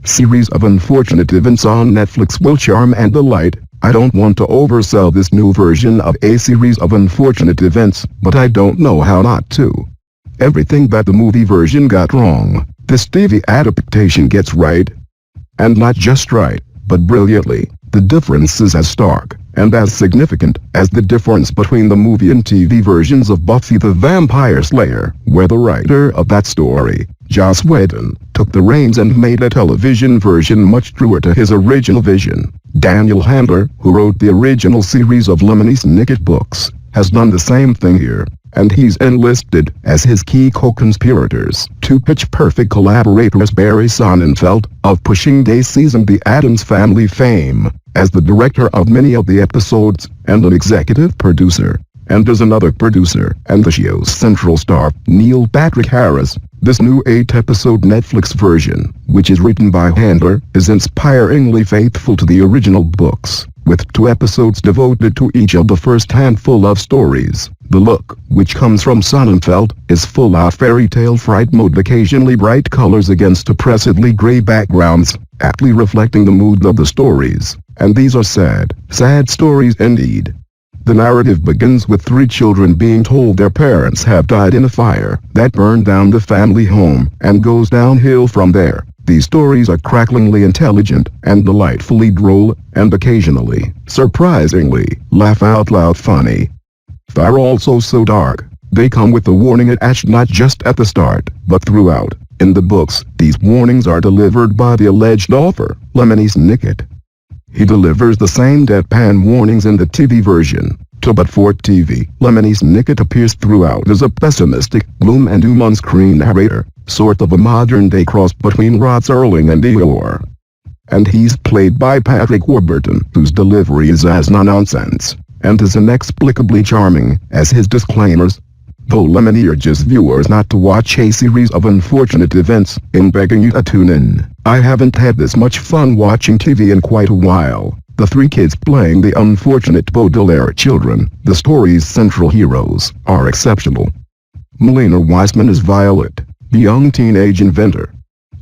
Series of unfortunate events on Netflix will charm and delight. I don't want to oversell this new version of a series of unfortunate events, but I don't know how not to. Everything that the movie version got wrong, this TV adaptation gets right. And not just right, but brilliantly. The difference is as stark and as significant as the difference between the movie and TV versions of Buffy the Vampire Slayer, where the writer of that story, Whedon, took the reins and made a television version much truer to his original vision. Daniel Handler, who wrote the original series of Lemony Snicket books, has done the same thing here, and he's enlisted as his key co-conspirators two pitch-perfect collaborators Barry Sonnenfeld, of Pushing Daisies and the Addams Family fame, as the director of many of the episodes, and an executive producer, and as another producer, and the show's central star, Neil Patrick Harris. This new 8-episode Netflix version, which is written by Handler, is inspiringly faithful to the original books, with 2 episodes devoted to each of the first handful of stories. The look, which comes from Sonnenfeld, is full-out fairy tale fright mode, occasionally bright colors against oppressively gray backgrounds, aptly reflecting the mood of the stories. And these are sad, sad stories indeed. The narrative begins with 3 children being told their parents have died in a fire that burned down the family home, and goes downhill from there. These stories are cracklingly intelligent and delightfully droll, and occasionally, surprisingly, laugh-out-loud funny. They're also so dark. They come with a warning attached not just at the start, but throughout. In the books, these warnings are delivered by the alleged author, Lemony Snicket. He delivers the same deadpan warnings in the TV version, too, but for TV, Lemony Snicket appears throughout as a pessimistic, gloom and doom on-screen narrator, sort of a modern-day cross between Rod Serling and Eeyore. And he's played by Patrick Warburton, whose delivery is as no-nonsense, and is inexplicably charming as his disclaimers. Though Lemony urges viewers not to watch a series of unfortunate events, in begging you to tune in, I haven't had this much fun watching TV in quite a while. The 3 kids playing the unfortunate Baudelaire children, the story's central heroes, are exceptional. Melina Weissman is Violet, the young teenage inventor.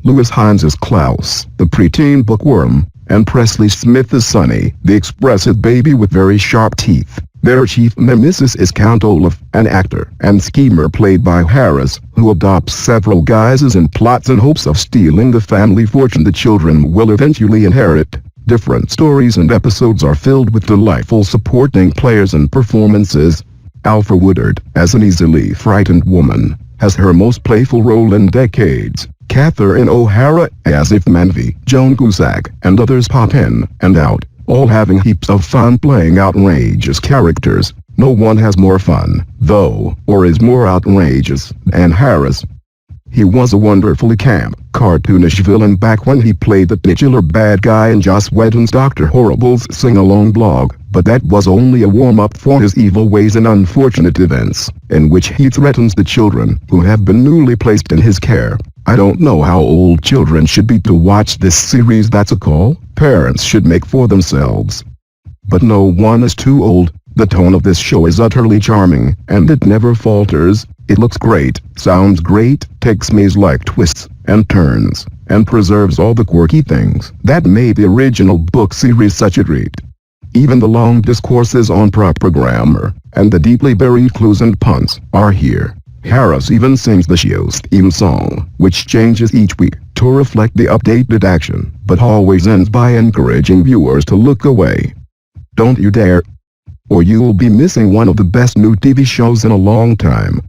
Lewis Hines is Klaus, the preteen bookworm, and Presley Smith is Sonny, the expressive baby with very sharp teeth. Their chief nemesis is Count Olaf, an actor and schemer played by Harris, who adopts several guises and plots in hopes of stealing the family fortune the children will eventually inherit. Different stories and episodes are filled with delightful supporting players and performances. Alpha Woodard, as an easily frightened woman, has her most playful role in decades. Catherine O'Hara, as if Manvi, Joan Cusack, and others pop in and out, all having heaps of fun playing outrageous characters. No one has more fun, though, or is more outrageous, than Harris. He was a wonderfully camp, cartoonish villain back when he played the titular bad guy in Joss Whedon's Dr. Horrible's sing-along blog, but that was only a warm-up for his evil ways in unfortunate events, in which he threatens the children who have been newly placed in his care. I don't know how old children should be to watch this series. That's a call parents should make for themselves. But no one is too old. The tone of this show is utterly charming, and it never falters. It looks great, sounds great, takes maze-like twists and turns, and preserves all the quirky things that made the original book series such a treat. Even the long discourses on proper grammar, and the deeply buried clues and puns, are here. Harris even sings the show's theme song, which changes each week to reflect the updated action, but always ends by encouraging viewers to look away. Don't you dare, or you will be missing one of the best new TV shows in a long time.